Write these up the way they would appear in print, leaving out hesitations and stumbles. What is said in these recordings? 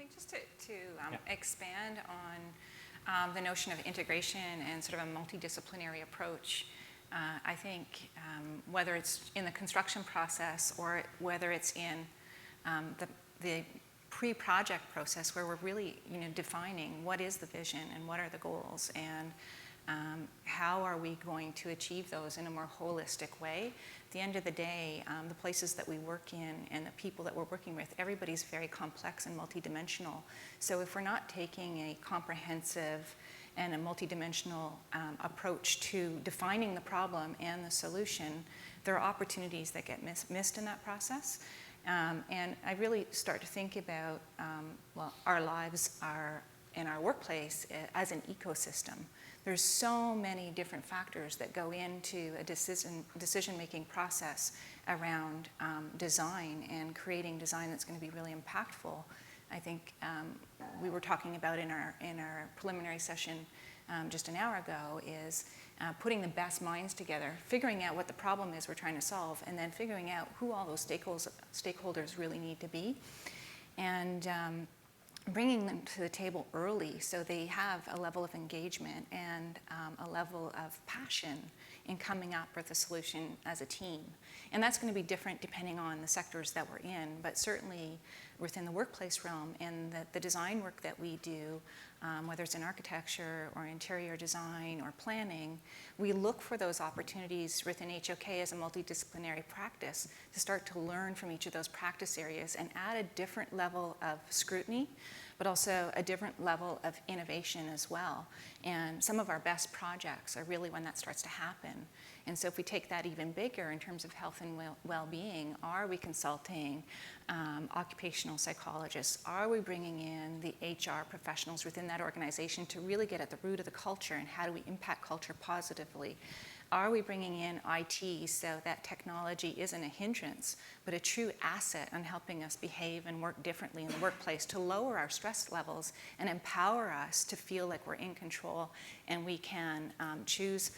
think just to expand on the notion of integration and sort of a multidisciplinary approach, I think whether it's in the construction process or whether it's in the pre-project process where we're really defining what is the vision and what are the goals and how are we going to achieve those in a more holistic way. At the end of the day, the places that we work in and the people that we're working with, everybody's very complex and multidimensional. So if we're not taking a comprehensive and a multidimensional approach to defining the problem and the solution, there are opportunities that get missed in that process. And I really start to think about our lives in our workplace as an ecosystem. There's so many different factors that go into a decision-making process around design and creating design that's going to be really impactful. I think we were talking about in our preliminary session just an hour ago is putting the best minds together, figuring out what the problem is we're trying to solve, and then figuring out who all those stakeholders really need to be, and bringing them to the table early so they have a level of engagement and a level of passion in coming up with a solution as a team. And that's going to be different depending on the sectors that we're in, but certainly within the workplace realm and the design work that we do, whether it's in architecture or interior design or planning, we look for those opportunities within HOK as a multidisciplinary practice to start to learn from each of those practice areas and add a different level of scrutiny, but also a different level of innovation as well. And some of our best projects are really when that starts to happen. And so if we take that even bigger in terms of health and well-being, are we consulting occupational psychologists? Are we bringing in the HR professionals within that organization to really get at the root of the culture and how do we impact culture positively? Are we bringing in IT so that technology isn't a hindrance, but a true asset on helping us behave and work differently in the workplace to lower our stress levels and empower us to feel like we're in control and we can choose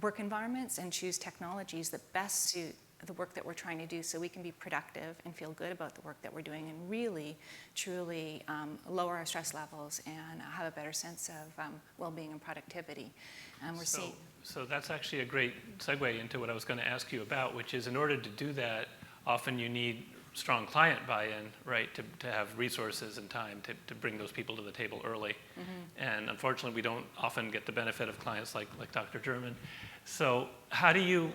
work environments and choose technologies that best suit the work that we're trying to do so we can be productive and feel good about the work that we're doing and really, truly lower our stress levels and have a better sense of well-being and productivity. So that's actually a great segue into what I was going to ask you about, which is in order to do that, often you need strong client buy-in, right, to have resources and time to bring those people to the table early. Mm-hmm. And unfortunately, we don't often get the benefit of clients like Dr. German. So how do you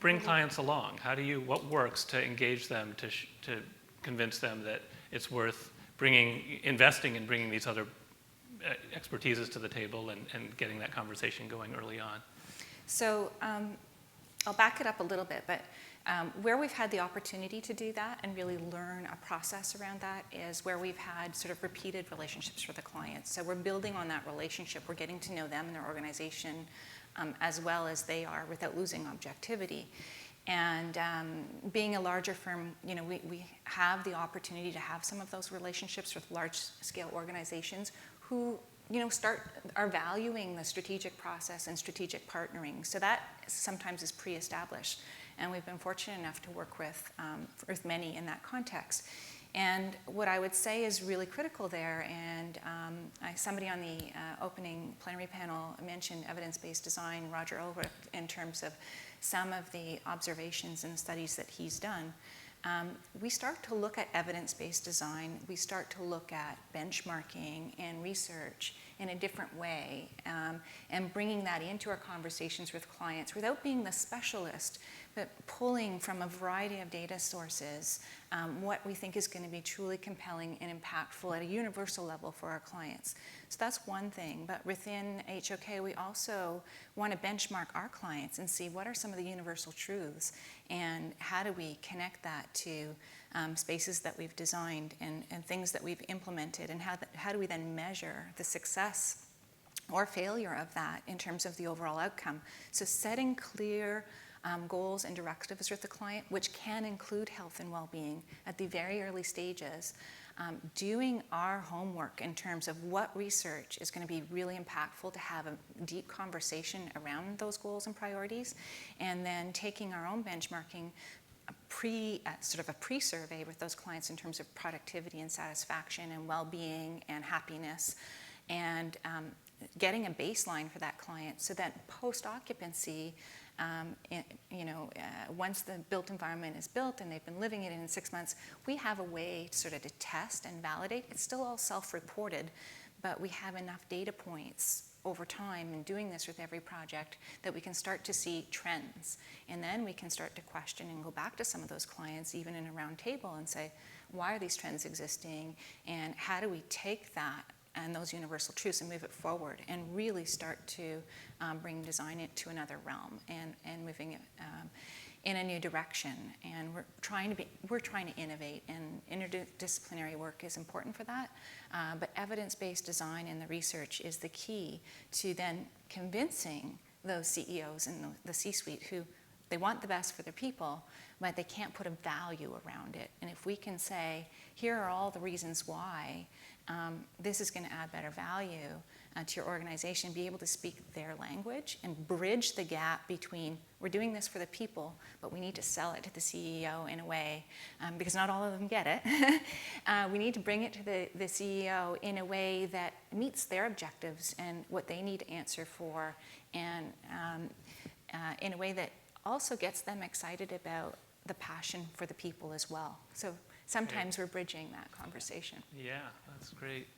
bring clients along? What works to engage them, to convince them that it's worth investing in bringing these other expertises to the table and getting that conversation going early on? So I'll back it up a little bit, but where we've had the opportunity to do that and really learn a process around that is where we've had sort of repeated relationships with the clients. So we're building on that relationship. We're getting to know them and their organization as well as they are without losing objectivity. And being a larger firm, we have the opportunity to have some of those relationships with large-scale organizations who are valuing the strategic process and strategic partnering. So that sometimes is pre-established. And we've been fortunate enough to work with many in that context. And what I would say is really critical there, and somebody on the opening plenary panel mentioned evidence-based design, Roger Ulrich, in terms of some of the observations and studies that he's done. We start to look at evidence-based design, we start to look at benchmarking and research in a different way, and bringing that into our conversations with clients without being the specialist, but pulling from a variety of data sources what we think is going to be truly compelling and impactful at a universal level for our clients. So that's one thing, but within HOK we also want to benchmark our clients and see what are some of the universal truths and how do we connect that to spaces that we've designed and things that we've implemented, and how do we then measure the success or failure of that in terms of the overall outcome. So setting clear goals and directives with the client, which can include health and well-being at the very early stages, doing our homework in terms of what research is going to be really impactful to have a deep conversation around those goals and priorities, and then taking our own benchmarking, sort of a pre-survey with those clients in terms of productivity and satisfaction and well-being and happiness, and getting a baseline for that client so that post-occupancy, once the built environment is built and they've been living it in 6 months, we have a way sort of to test and validate. It's still all self-reported, but we have enough data points over time in doing this with every project that we can start to see trends. And then we can start to question and go back to some of those clients, even in a round table, and say, why are these trends existing? And how do we take that and those universal truths and move it forward and really start to bring design into another realm and moving it in a new direction. And we're trying to innovate, and interdisciplinary work is important for that. But evidence-based design and the research is the key to then convincing those CEOs and the C-suite who they want the best for their people, but they can't put a value around it. And if we can say, here are all the reasons why this is going to add better value to your organization, be able to speak their language and bridge the gap between, we're doing this for the people, but we need to sell it to the CEO in a way, because not all of them get it. We need to bring it to the CEO in a way that meets their objectives and what they need to answer for, and in a way that also gets them excited about the passion for the people as well. So sometimes we're bridging that conversation. Yeah, that's great.